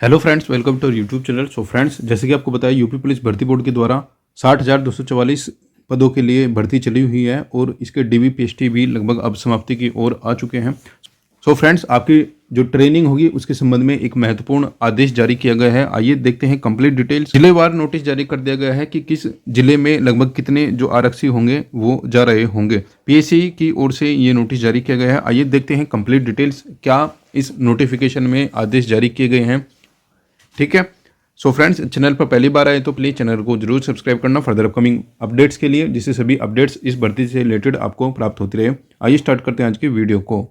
Hello friends, welcome to YouTube channel. So friends, जैसे कि आपको बताया, यूपी पुलिस भर्ती बोर्ड के द्वारा 60,244 पदों के लिए भर्ती चली हुई है और इसके डीबी पीएसटी भी लगभग अब समाप्ति की ओर आ चुके हैं। सो फ्रेंड्स, आपकी जो ट्रेनिंग होगी उसके संबंध में एक महत्वपूर्ण आदेश जारी किया गया है। आइए देखते हैं कंप्लीट डिटेल्स। जिलेवार नोटिस जारी कर दिया गया है कि किस जिले में लगभग कितने जो आरक्षी होंगे वो जा रहे होंगे। पीएससी की ओर से ये नोटिस जारी किया गया है। आइए देखते हैं कंप्लीट डिटेल्स, क्या इस नोटिफिकेशन में आदेश जारी किए गए हैं। ठीक है। सो फ्रेंड्स, चैनल पर पहली बार आए तो प्लीज़ चैनल को जरूर सब्सक्राइब करना फर्दर अपकमिंग अपडेट्स के लिए, जिससे सभी अपडेट्स इस भर्ती से रिलेटेड आपको प्राप्त होती रहे। आइए स्टार्ट करते हैं आज की वीडियो को।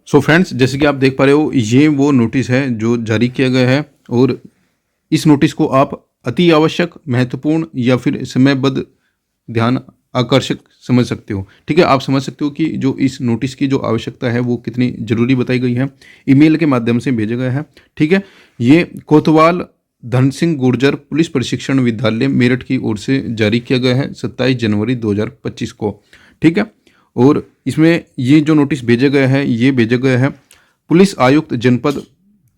सो फ्रेंड्स, जैसे कि आप देख पा रहे हो, ये वो नोटिस है जो जारी किया गया है और इस नोटिस को आप अति आवश्यक, महत्वपूर्ण या फिर समयबद्ध, ध्यान आकर्षक समझ सकते हो। ठीक है, आप समझ सकते हो कि जो इस नोटिस की जो आवश्यकता है वो कितनी जरूरी बताई गई है। ईमेल के माध्यम से भेजा गया है। ठीक है, ये कोतवाल धन सिंह गुर्जर पुलिस प्रशिक्षण विद्यालय मेरठ की ओर से जारी किया गया है 27 जनवरी 2025 को। ठीक है, और इसमें ये जो नोटिस भेजा गया है ये भेजा गया है पुलिस आयुक्त जनपद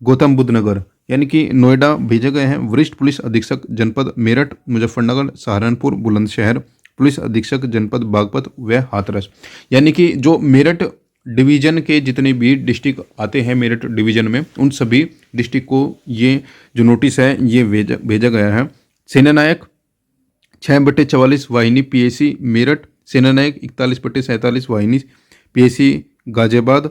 गौतम बुद्ध नगर यानी कि नोएडा भेजा गया है वरिष्ठ पुलिस अधीक्षक जनपद मेरठ, मुजफ्फरनगर, सहारनपुर, बुलंदशहर, पुलिस अधीक्षक जनपद बागपत व हाथरस। यानी कि जो मेरठ डिवीजन के जितने भी डिस्ट्रिक्ट आते हैं मेरठ डिवीजन में, उन सभी डिस्ट्रिक्ट को ये जो नोटिस है ये भेजा गया है। सेनानायक 6/44 वाहिनी पीएसी मेरठ, सेनानायक 41/47 वाहिनी पीएसी गाजियाबाद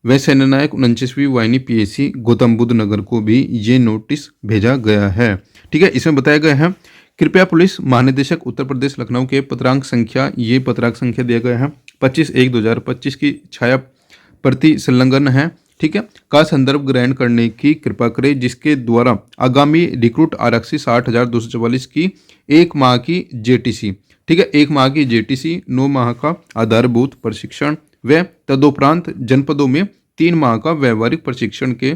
व सेनानायक 49वीं वाहिनी पीएसी गौतम बुद्ध नगर को भी ये नोटिस भेजा गया है। ठीक है, इसमें बताया गया है कृपया पुलिस महानिदेशक उत्तर प्रदेश लखनऊ के पत्रांक संख्या, ये पत्रांक संख्या दिया गया है 25/1/2025 की छाया प्रति संलग्न है। ठीक है, का संदर्भ ग्रहण करने की कृपा करें, जिसके द्वारा आगामी रिक्रूट आरक्षी 60,244 की 1 माह की जेटीसी, ठीक है, 1 माह की जेटीसी, 9 माह का आधारभूत प्रशिक्षण व तदोपरांत जनपदों में 3 माह का व्यवहारिक प्रशिक्षण के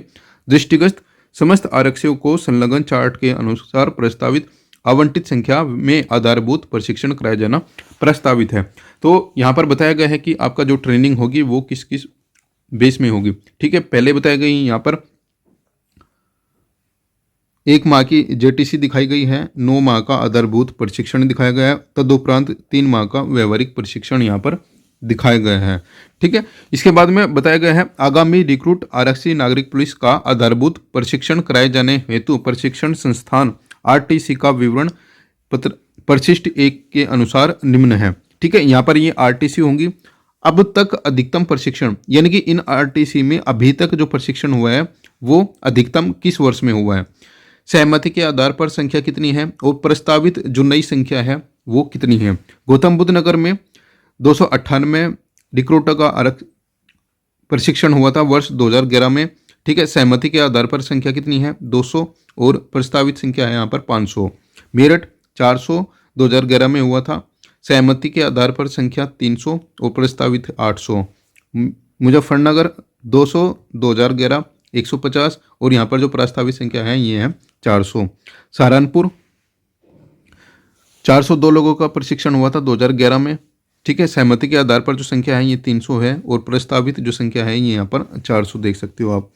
दृष्टिगत समस्त आरक्षियों को संलग्न चार्ट के अनुसार प्रस्तावित आवंटित संख्या में आधारभूत प्रशिक्षण कराया जाना प्रस्तावित है। तो यहाँ पर बताया गया है कि आपका जो ट्रेनिंग होगी वो किस किस बेस में होगी। ठीक है, पहले बताया गई यहाँ पर 1 माह की जेटीसी दिखाई गई है, 9 माह का आधारभूत प्रशिक्षण दिखाया गया है, तदुपरांत 3 माह का व्यवहारिक प्रशिक्षण यहाँ पर दिखाया गया है। ठीक है, इसके बाद में बताया गया है आगामी रिक्रूट आरक्षी नागरिक पुलिस का आधारभूत प्रशिक्षण कराए जाने हेतु प्रशिक्षण संस्थान आरटीसी का विवरण पत्र परिशिष्ट 1 के अनुसार निम्न है। ठीक है, यहाँ पर ये आरटीसी होंगी। अब तक अधिकतम प्रशिक्षण, यानी कि इन आरटीसी में अभी तक जो प्रशिक्षण हुआ है वो अधिकतम किस वर्ष में हुआ है, सहमति के आधार पर संख्या कितनी है और प्रस्तावित जो नई संख्या है वो कितनी है। गौतम बुद्ध नगर में 298 रिक्रूटर का प्रशिक्षण हुआ था वर्ष 2011 में। ठीक है, सहमति के आधार पर संख्या कितनी है 200 और प्रस्तावित संख्या है यहाँ पर 500। मेरठ 400 2011 में हुआ था, सहमति के आधार पर संख्या 300 और प्रस्तावित 800। मुजफ्फरनगर 200 2011 150 और यहाँ पर जो प्रस्तावित संख्या है ये है 400। सहारनपुर 402 लोगों का प्रशिक्षण हुआ था 2011 में। ठीक है, सहमति के आधार पर जो संख्या है ये 300 है और प्रस्तावित जो संख्या है ये यहाँ पर 400 देख सकते हो आप।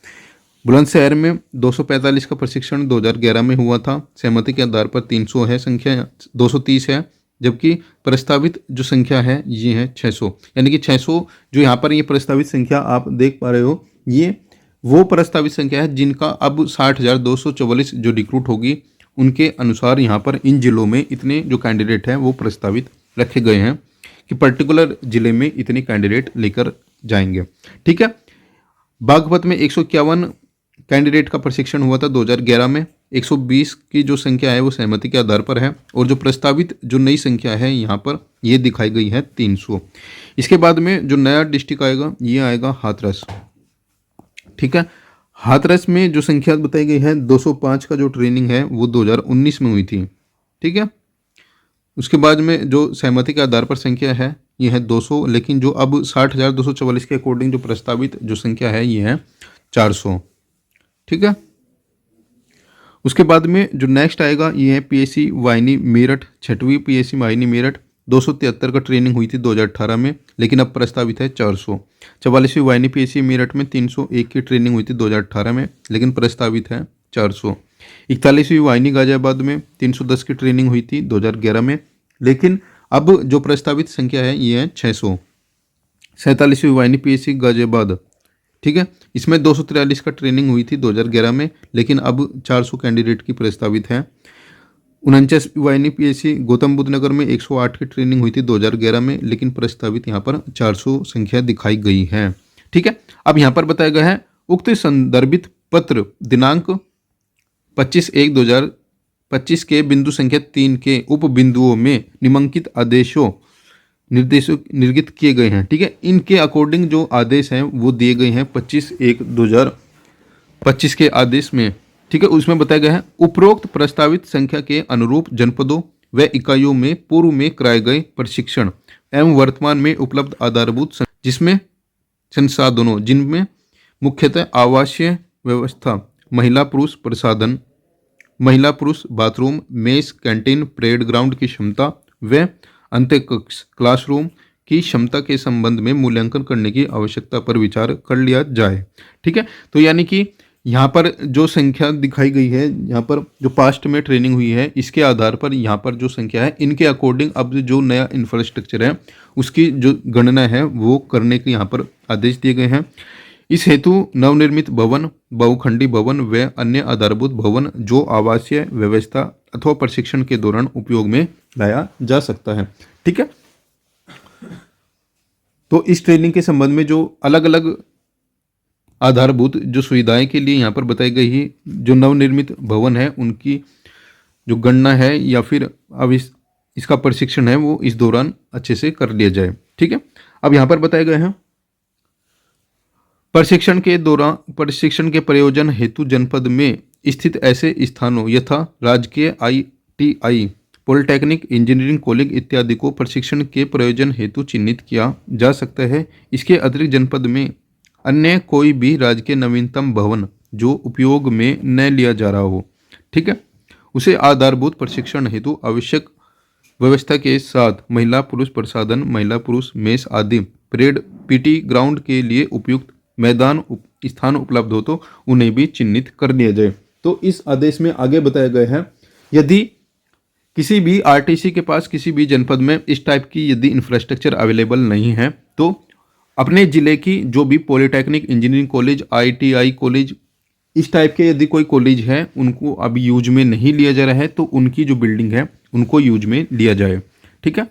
बुलंदशहर में 245 का प्रशिक्षण 2011 में हुआ था, सहमति के आधार पर 300 है, संख्या 230 है, जबकि प्रस्तावित जो संख्या है ये है 600। यानी कि 600 जो यहाँ पर ये प्रस्तावित संख्या आप देख पा रहे हो, ये वो प्रस्तावित संख्या है जिनका अब 60,244 जो रिक्रूट होगी उनके अनुसार यहाँ पर इन जिलों में इतने जो कैंडिडेट हैं वो प्रस्तावित रखे गए हैं कि पर्टिकुलर जिले में इतने कैंडिडेट लेकर जाएंगे। ठीक है, बागपत में 151 कैंडिडेट का प्रशिक्षण हुआ था 2011 में, 120 की जो संख्या है वो सहमति के आधार पर है और जो प्रस्तावित जो नई संख्या है यहाँ पर ये दिखाई गई है 300। इसके बाद में जो नया डिस्ट्रिक्ट आएगा ये आएगा हाथरस। ठीक है, हाथरस में जो संख्या बताई गई है 205 का जो ट्रेनिंग है वो 2019 में हुई थी। ठीक है, उसके बाद में जो सहमति के आधार पर संख्या है ये है 200, लेकिन जो अब 60,244 के अकॉर्डिंग जो प्रस्तावित जो संख्या है ये है 400। ठीक है, उसके बाद में जो नेक्स्ट आएगा ये है पीएसी वाहिनी मेरठ, 6वीं पीएसी वाहिनी मेरठ, 273 का ट्रेनिंग हुई थी 2018 में, लेकिन अब प्रस्तावित है 400। 44वीं वाहिनी पीएससी मेरठ में 301 की ट्रेनिंग हुई थी 2018 में, लेकिन प्रस्तावित है 400। 41वीं वाहिनी गाजियाबाद में 310 की ट्रेनिंग हुई थी 2011 में, लेकिन अब जो प्रस्तावित संख्या है ये है 600। 47वीं वाहिनी पीएससी गाजियाबाद, ठीक है, इसमें 243 का ट्रेनिंग हुई थी 2011 में, लेकिन अब 400 कैंडिडेट की प्रस्तावित है। 49वीं वाहिनी पीएससी गौतम बुद्ध नगर में 108 की ट्रेनिंग हुई थी 2011 में, लेकिन प्रस्तावित यहाँ पर 400 संख्या दिखाई गई है। ठीक है, अब यहाँ पर बताया गया है उक्त संदर्भित पत्र दिनांक 25/1/2025 के बिंदु संख्या 3 के उप बिंदुओं में निम्नलिखित आदेशों निर्देशों निर्गत किए गए हैं। ठीक है, इनके अकॉर्डिंग जो आदेश हैं वो दिए गए हैं 25/1/2025 के आदेश में। ठीक है, उसमें बताया गया है उपरोक्त प्रस्तावित संख्या के अनुरूप जनपदों व इकाइयों में पूर्व में कराए गए प्रशिक्षण एवं वर्तमान में उपलब्ध आधारभूत जिसमें संसाधनों जिनमें मुख्यतः आवासीय व्यवस्था, महिला पुरुष प्रसाधन, महिला पुरुष bathroom, mess, canteen, parade ground की क्षमता व अंतःकक्ष क्लासरूम की क्षमता के संबंध में मूल्यांकन करने की आवश्यकता पर विचार कर लिया जाए। ठीक है, तो यानी कि यहाँ पर जो संख्या दिखाई गई है, यहाँ पर जो पास्ट में ट्रेनिंग हुई है, इसके आधार पर यहाँ पर जो संख्या है इनके अकॉर्डिंग अब जो नया इंफ्रास्ट्रक्चर है उसकी जो गणना है वो करने के यहाँ पर आदेश दिए गए हैं। इस हेतु नवनिर्मित भवन, बहुखंडी भवन व अन्य आधारभूत भवन जो आवासीय व्यवस्था अथवा प्रशिक्षण के दौरान उपयोग में लाया जा सकता है। ठीक है, तो इस ट्रेनिंग के संबंध में जो अलग अलग आधारभूत जो सुविधाएं के लिए यहाँ पर बताई गई है, जो नवनिर्मित भवन है उनकी जो गणना है या फिर अब इसका प्रशिक्षण है वो इस दौरान अच्छे से कर लिया जाए। ठीक है, अब यहाँ पर बताए गए हैं प्रशिक्षण के प्रयोजन हेतु जनपद में स्थित ऐसे स्थानों यथा राजकीय ITI, पॉलिटेक्निक, इंजीनियरिंग कॉलेज इत्यादि को प्रशिक्षण के प्रयोजन हेतु चिन्हित किया जा सकता है। इसके अतिरिक्त जनपद में अन्य कोई भी राजकीय नवीनतम भवन जो उपयोग में न लिया जा रहा हो, ठीक है, उसे आधारभूत प्रशिक्षण हेतु आवश्यक व्यवस्था के साथ महिला पुरुष प्रसाधन, महिला पुरुष मेस आदि, परेड PT ग्राउंड के लिए उपयुक्त मैदान स्थान उपलब्ध हो तो उन्हें भी चिन्हित कर दिया जाए। तो इस आदेश में आगे बताया गया है यदि किसी भी RTC के पास किसी भी जनपद में इस टाइप की यदि इंफ्रास्ट्रक्चर अवेलेबल नहीं है तो अपने ज़िले की जो भी polytechnic, engineering college, ITI college, इस टाइप के यदि कोई कॉलेज है उनको अभी यूज में नहीं लिया जा रहा है तो उनकी जो बिल्डिंग है उनको यूज में लिया जाए। ठीक है,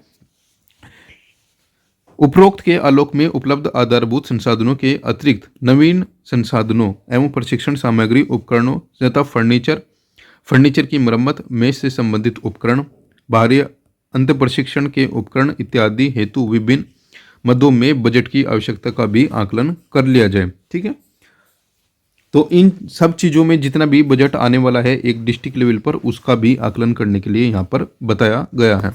उपरोक्त के आलोक में उपलब्ध आधारभूत संसाधनों के अतिरिक्त नवीन संसाधनों एवं प्रशिक्षण सामग्री, उपकरणों तथा फर्नीचर की मरम्मत, मेस से संबंधित उपकरण, बाहरी अंत प्रशिक्षण के उपकरण इत्यादि हेतु विभिन्न मदों में बजट की आवश्यकता का भी आकलन कर लिया जाए। ठीक है, तो इन सब चीज़ों में जितना भी बजट आने वाला है एक डिस्ट्रिक्ट लेवल पर उसका भी आकलन करने के लिए यहाँ पर बताया गया है।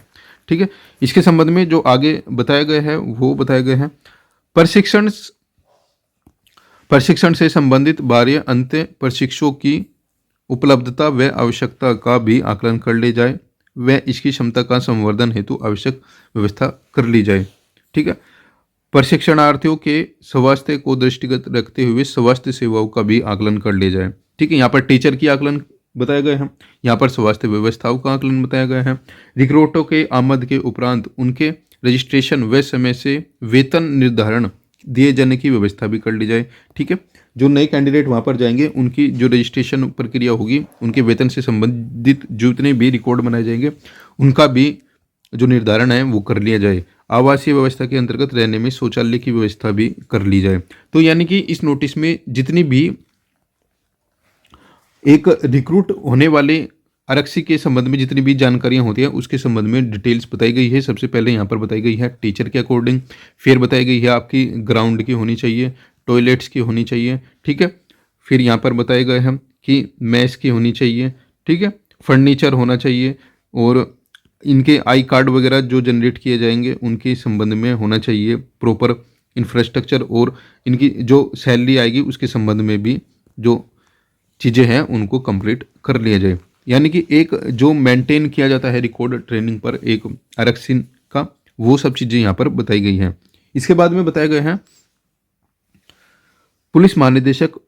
ठीक है, इसके संबंध में जो आगे बताया गया है वो बताया गया है प्रशिक्षण से संबंधित बाह्य अंत प्रशिक्षुओं की उपलब्धता व आवश्यकता का भी आकलन कर लिया जाए व इसकी क्षमता का संवर्धन हेतु आवश्यक व्यवस्था कर ली जाए। ठीक है, प्रशिक्षणार्थियों के स्वास्थ्य को दृष्टिगत रखते हुए स्वास्थ्य सेवाओं का भी आकलन कर लिया जाए। ठीक है, यहाँ पर टीचर की आकलन बताया गया है, यहाँ पर स्वास्थ्य व्यवस्थाओं का आकलन बताया गया है, रिक्रूटों के आमद के उपरांत उनके रजिस्ट्रेशन व समय से वेतन निर्धारण दिए जाने की व्यवस्था भी कर ली जाए। ठीक है, जो नए कैंडिडेट वहाँ पर जाएंगे उनकी जो रजिस्ट्रेशन प्रक्रिया होगी, उनके वेतन से संबंधित जितने भी रिकॉर्ड बनाए जाएंगे उनका भी जो निर्धारण है वो कर लिया जाए। आवासीय व्यवस्था के अंतर्गत रहने में शौचालय की व्यवस्था भी कर ली जाए। तो यानी कि इस नोटिस में जितनी भी एक रिक्रूट होने वाले आरक्षी के संबंध में जितनी भी जानकारियां होती है उसके संबंध में डिटेल्स बताई गई है। सबसे पहले यहाँ पर बताई गई है टीचर के अकॉर्डिंग, फिर बताई गई है आपकी ग्राउंड की होनी चाहिए, टॉयलेट्स की होनी चाहिए। ठीक है, फिर यहाँ पर बताया गया है कि मेस की होनी चाहिए। ठीक है, फर्नीचर होना चाहिए और इनके आई कार्ड वगैरह जो जनरेट किए जाएंगे उनके संबंध में होना चाहिए प्रॉपर इंफ्रास्ट्रक्चर, और इनकी जो सैलरी आएगी उसके संबंध में भी जो चीज़ें हैं उनको कंप्लीट कर लिया जाए। यानी कि एक जो मेंटेन किया जाता है रिकॉर्ड ट्रेनिंग पर एक आरक्षी का, वो सब चीज़ें यहाँ पर बताई गई हैं। इसके बाद में बताया गया है पुलिस महानिदेशक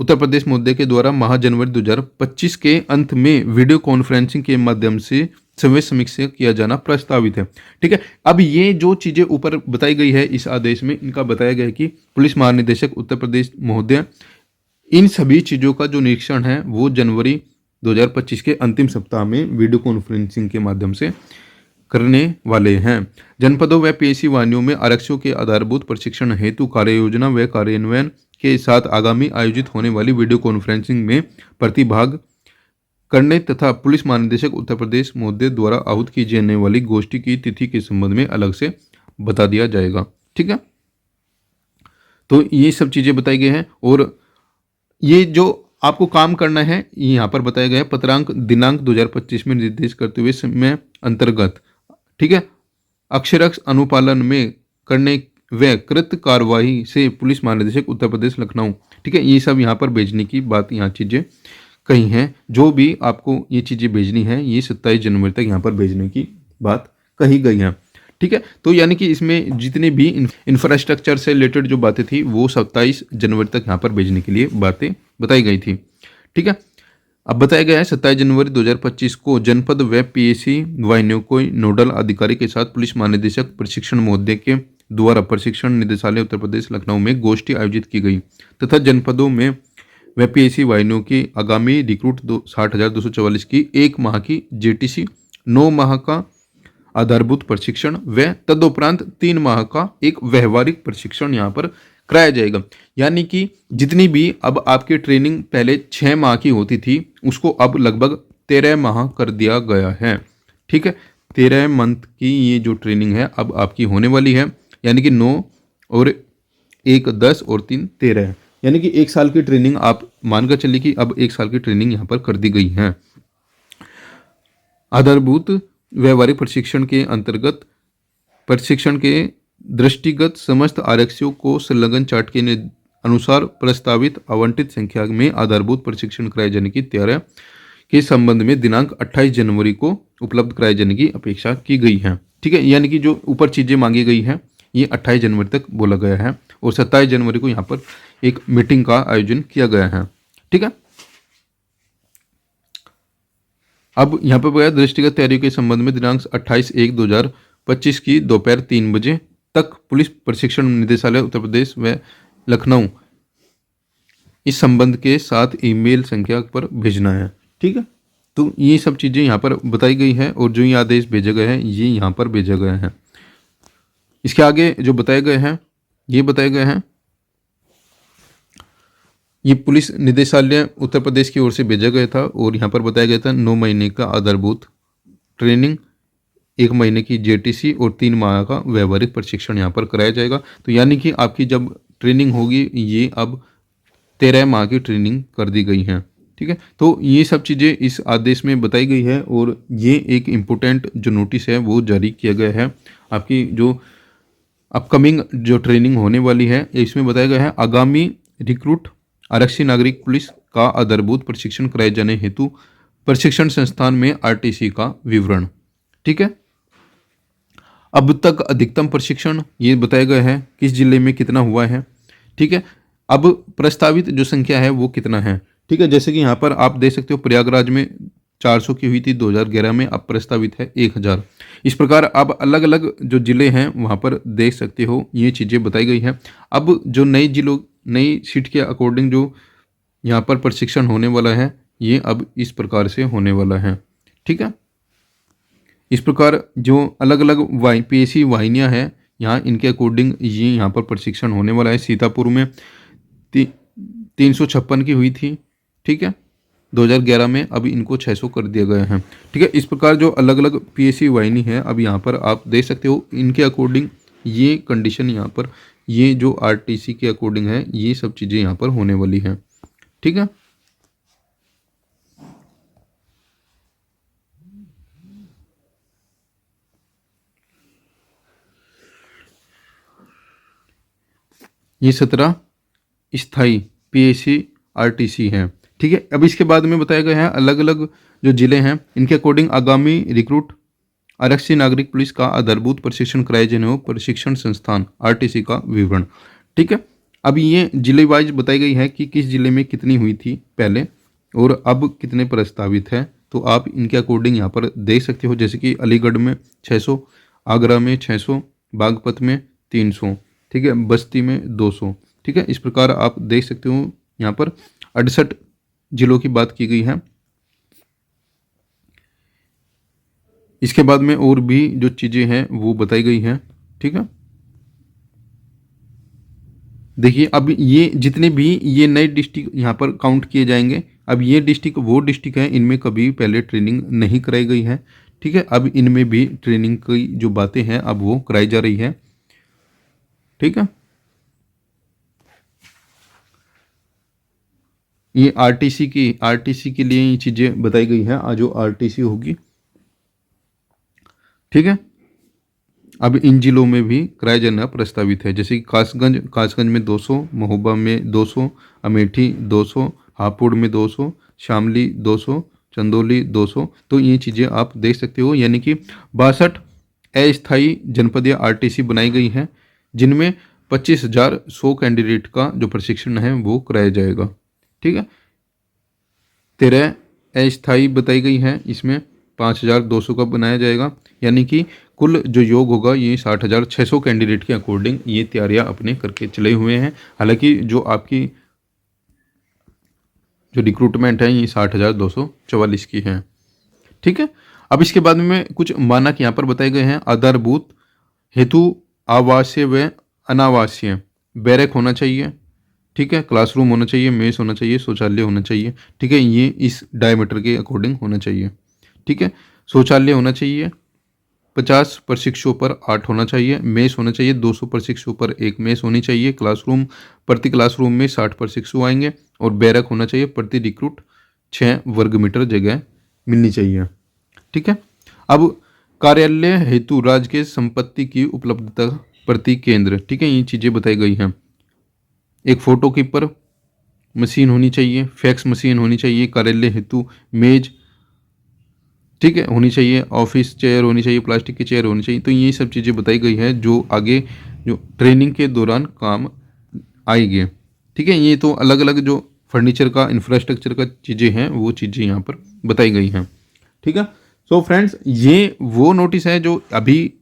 उत्तर प्रदेश महोदय के द्वारा माह जनवरी 2025 के अंत में वीडियो कॉन्फ्रेंसिंग के माध्यम से समय समीक्षा किया जाना प्रस्तावित है। ठीक है, अब ये जो चीज़ें ऊपर बताई गई है इस आदेश में, इनका बताया गया है कि पुलिस महानिदेशक उत्तर प्रदेश महोदय इन सभी चीज़ों का जो निरीक्षण है वो जनवरी 2025 के अंतिम सप्ताह में वीडियो कॉन्फ्रेंसिंग के माध्यम से करने वाले हैं। जनपदों व पीएसी वाहिनियों में आरक्षियों के आधारभूत प्रशिक्षण हेतु कार्य योजना व कार्यान्वयन के साथ आगामी आयोजित होने वाली वीडियो कॉन्फ्रेंसिंग में प्रतिभाग करने तथा पुलिस महानिदेशक उत्तर प्रदेश महोदय द्वारा आहूत की जाने वाली गोष्ठी की तिथि के संबंध में अलग से बता दिया जाएगा। ठीक है, तो ये सब चीज़ें बताई गई हैं और ये जो आपको काम करना है ये यहाँ पर बताया गया है। पत्रांक दिनांक 2025 में निर्देश करते हुए समय अंतर्गत, ठीक है, अक्षरश अनुपालन में करने व कृत कार्यवाही से पुलिस महानिदेशक उत्तर प्रदेश लखनऊ, ठीक है, ये सब यहाँ पर भेजने की बात यहाँ चीज़ें कही हैं। जो भी आपको ये चीज़ें भेजनी है ये 27 जनवरी तक यहाँ पर भेजने की बात कही गई है। ठीक है, तो यानी कि इसमें जितने भी इंफ्रास्ट्रक्चर से रिलेटेड जो बातें थी वो 27 जनवरी तक यहाँ पर भेजने के लिए बातें बताई गई थी। ठीक है, अब बताया गया है 27 जनवरी 2025 को जनपद व पीएसी वाहिनियों को नोडल अधिकारी के साथ पुलिस महानिदेशक प्रशिक्षण महोदय के द्वारा प्रशिक्षण निदेशालय उत्तर प्रदेश लखनऊ में गोष्ठी आयोजित की गई तथा जनपदों में व पीएसी वाहिनियों की आगामी रिक्रूट 60,244 की 1 माह की जेटीसी, 9 माह का आधारभूत प्रशिक्षण व तदुपरांत 3 माह का एक व्यवहारिक प्रशिक्षण यहाँ पर कराया जाएगा। यानी कि जितनी भी अब आपकी ट्रेनिंग पहले 6 माह की होती थी उसको अब लगभग 13 माह कर दिया गया है। ठीक है, 13 मंथ की ये जो ट्रेनिंग है अब आपकी होने वाली है, यानी कि 9 और 1 10 और 3 13, यानी कि 1 साल की ट्रेनिंग आप मानकर चलिए कि अब 1 साल की ट्रेनिंग यहाँ पर कर दी गई है। आधारभूत व्यवहारिक प्रशिक्षण के अंतर्गत प्रशिक्षण के दृष्टिगत समस्त आरक्षियों को संलग्न चार्ट के अनुसार प्रस्तावित आवंटित संख्या में आधारभूत प्रशिक्षण कराए जाने की तैयारी के संबंध में दिनांक 28 जनवरी को उपलब्ध कराए जाने की अपेक्षा की गई है। ठीक है, यानी कि जो ऊपर चीज़ें मांगी गई हैं ये 28 जनवरी तक बोला गया है और 27 जनवरी को यहाँ पर एक मीटिंग का आयोजन किया गया है। ठीक है, अब यहाँ पर बताया दृष्टिगत तैयारियों के संबंध में दिनांक 28/1/2025 की दोपहर 3 बजे तक पुलिस प्रशिक्षण निदेशालय उत्तर प्रदेश व लखनऊ इस संबंध के साथ ईमेल संख्या पर भेजना है। ठीक है, तो ये सब चीज़ें यहाँ पर बताई गई है और जो ये आदेश भेजे गए हैं ये यहाँ पर भेजा गया है। इसके आगे जो बताए गए हैं ये बताए गए हैं ये पुलिस निदेशालय उत्तर प्रदेश की ओर से भेजा गया था और यहाँ पर बताया गया था 9 महीने का आधारभूत ट्रेनिंग, 1 महीने की जेटीसी और 3 माह का व्यवहारिक प्रशिक्षण यहाँ पर कराया जाएगा। तो यानी कि आपकी जब ट्रेनिंग होगी ये अब 13 माह की ट्रेनिंग कर दी गई है। ठीक है, तो ये सब चीज़ें इस आदेश में बताई गई है और ये एक इम्पोर्टेंट जो नोटिस है वो जारी किया गया है। आपकी जो अपकमिंग जो ट्रेनिंग होने वाली है इसमें बताया गया है आगामी रिक्रूट आरक्षी नागरिक पुलिस का आधारभूत प्रशिक्षण कराए जाने हेतु प्रशिक्षण संस्थान में आरटीसी का विवरण। ठीक है, अब तक अधिकतम प्रशिक्षण ये बताया गया है किस जिले में कितना हुआ है। ठीक है, अब प्रस्तावित जो संख्या है वो कितना है। ठीक है, जैसे कि यहाँ पर आप देख सकते हो प्रयागराज में 400 की हुई थी 2011 में, अब प्रस्तावित है 1000। इस प्रकार अब अलग अलग जो जिले हैं वहाँ पर देख सकते हो ये चीज़ें बताई गई हैं। अब जो नई जिलों नई सीट के अकॉर्डिंग जो यहाँ पर प्रशिक्षण होने वाला है ये अब इस प्रकार से होने वाला है। ठीक है, इस प्रकार जो अलग अलग पीएसी वाहिनियाँ हैं यहाँ इनके अकॉर्डिंग ये यहाँ पर प्रशिक्षण होने वाला है। सीतापुर में 356 की हुई थी, ठीक है, 2011 में, अब इनको 600 कर दिया गया है। ठीक है, इस प्रकार जो अलग अलग पीएसी वाहिनी है अब यहाँ पर आप देख सकते हो इनके अकॉर्डिंग ये कंडीशन यहाँ पर ये जो आरटीसी के अकॉर्डिंग है ये सब चीज़ें यहाँ पर होने वाली हैं। ठीक है, ये 17 स्थायी पीएसी आरटीसी हैं। ठीक है, अब इसके बाद में बताया गया है अलग अलग जो जिले हैं इनके अकॉर्डिंग आगामी रिक्रूट आरक्षी नागरिक पुलिस का आधारभूत प्रशिक्षण कराए जाने वाले प्रशिक्षण संस्थान आरटीसी का विवरण। ठीक है, अब ये जिले वाइज बताई गई है कि किस जिले में कितनी हुई थी पहले और अब कितने प्रस्तावित है। तो आप इनके अकॉर्डिंग यहाँ पर देख सकते हो, जैसे कि अलीगढ़ में 600, आगरा में 600, बागपत में 300, ठीक है, बस्ती में 200। ठीक है, इस प्रकार आप देख सकते हो यहाँ पर 68 जिलों की बात की गई है। इसके बाद में और भी जो चीज़ें हैं वो बताई गई हैं। ठीक है, देखिए अब ये जितने भी ये नए डिस्ट्रिक्ट यहाँ पर काउंट किए जाएंगे। अब ये डिस्ट्रिक्ट वो डिस्ट्रिक्ट है इनमें कभी पहले ट्रेनिंग नहीं कराई गई है। ठीक है, अब इनमें भी ट्रेनिंग की जो बातें हैं अब वो कराई जा रही है। ठीक है, ये आरटीसी के लिए ये चीज़ें बताई गई हैं आज जो आरटीसी होगी। ठीक है, अब इन जिलों में भी कराया जाना प्रस्तावित है, जैसे कि कासगंज में 200, महोबा में 200, अमेठी 200, हापुड़ में 200, शामली 200, चंदौली 200। तो ये चीज़ें आप देख सकते हो, यानी कि 62 अस्थायी जनपदीय आरटीसी बनाई गई हैं जिनमें 25,100 कैंडिडेट का जो प्रशिक्षण है वो कराया जाएगा। ठीक है, 13 अस्थायी बताई गई है, इसमें 5,200 का बनाया जाएगा, यानी कि कुल जो योग होगा ये 60,600 कैंडिडेट के अकॉर्डिंग ये तैयारियां अपने करके चले हुए हैं। हालांकि जो आपकी जो रिक्रूटमेंट है ये 60,244 की है। ठीक है, अब इसके बाद में कुछ मानक यहाँ पर बताए गए हैं। आधारभूत हेतु आवासीय व अनावासीय बैरक होना चाहिए। ठीक है, क्लासरूम होना चाहिए, मेस होना चाहिए, शौचालय होना चाहिए। ठीक है, ये इस डायमीटर के अकॉर्डिंग होना चाहिए। ठीक है, शौचालय होना चाहिए, 50 प्रशिक्षुओं पर 8 होना चाहिए, मेस होना चाहिए 200 प्रशिक्षुओं पर 1 मेस होनी चाहिए, क्लासरूम प्रति क्लासरूम में 60 प्रशिक्षु आएंगे और बैरक होना चाहिए, प्रति रिक्रूट 6 वर्ग मीटर जगह मिलनी चाहिए। ठीक है, अब कार्यालय हेतु राजकीय संपत्ति की उपलब्धता प्रति केंद्र। ठीक है, ये चीज़ें बताई गई हैं। एक फोटो कीपर मशीन होनी चाहिए, फैक्स मशीन होनी चाहिए, कार्यालय हेतु मेज, ठीक है, होनी चाहिए, ऑफिस चेयर होनी चाहिए, प्लास्टिक की चेयर होनी चाहिए। तो ये सब चीज़ें बताई गई है जो आगे जो ट्रेनिंग के दौरान काम आएगी। ठीक है, ये तो अलग अलग जो फर्नीचर का इंफ्रास्ट्रक्चर का चीज़ें हैं वो चीज़ें यहाँ पर बताई गई हैं। ठीक है, सो फ्रेंड्स ये वो नोटिस है जो अभी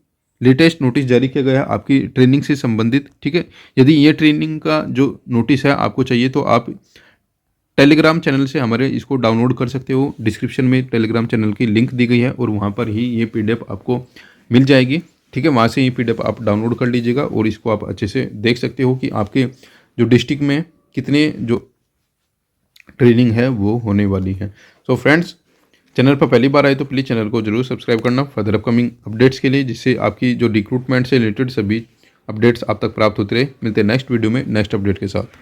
लेटेस्ट नोटिस जारी किया गया है आपकी ट्रेनिंग से संबंधित। ठीक है, यदि ये ट्रेनिंग का जो नोटिस है आपको चाहिए तो आप टेलीग्राम चैनल से हमारे इसको डाउनलोड कर सकते हो। डिस्क्रिप्शन में टेलीग्राम चैनल की लिंक दी गई है और वहाँ पर ही ये पीडीएफ आपको मिल जाएगी। ठीक है, वहाँ से ये पीडीएफ आप डाउनलोड कर लीजिएगा और इसको आप अच्छे से देख सकते हो कि आपके जो डिस्ट्रिक्ट में कितने जो ट्रेनिंग है वो होने वाली है। सो फ्रेंड्स, चैनल पर पहली बार आए तो प्लीज़ चैनल को जरूर सब्सक्राइब करना फर्दर अपकमिंग अपडेट्स के लिए, जिससे आपकी जो रिक्रूटमेंट से रिलेटेड सभी अपडेट्स आप तक प्राप्त होते रहे। मिलते हैं नेक्स्ट वीडियो में नेक्स्ट अपडेट के साथ।